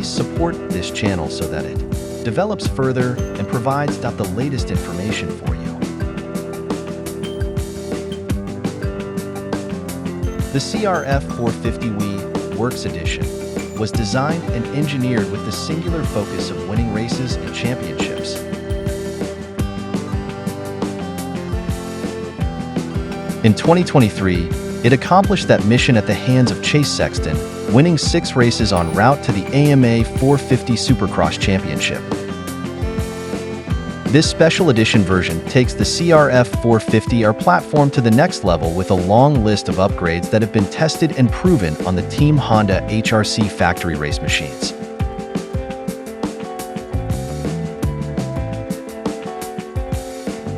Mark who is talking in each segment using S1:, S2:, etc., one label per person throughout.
S1: Please support this channel so that it develops further and provides the latest information for you. The CRF 450 Works Edition was designed and engineered with the singular focus of winning races and championships. In 2023, it accomplished that mission at the hands of Chase Sexton, winning 6 races en route to the AMA 450 Supercross Championship. This special edition version takes the CRF 450R platform to the next level with a long list of upgrades that have been tested and proven on the Team Honda HRC factory race machines.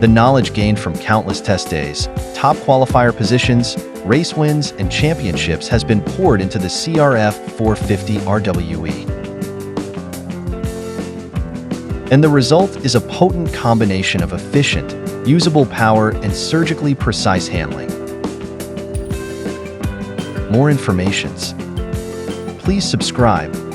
S1: The knowledge gained from countless test days, top qualifier positions, race wins, and championships has been poured into the CRF 450 RWE. And the result is a potent combination of efficient, usable power and surgically precise handling. More information. Please subscribe.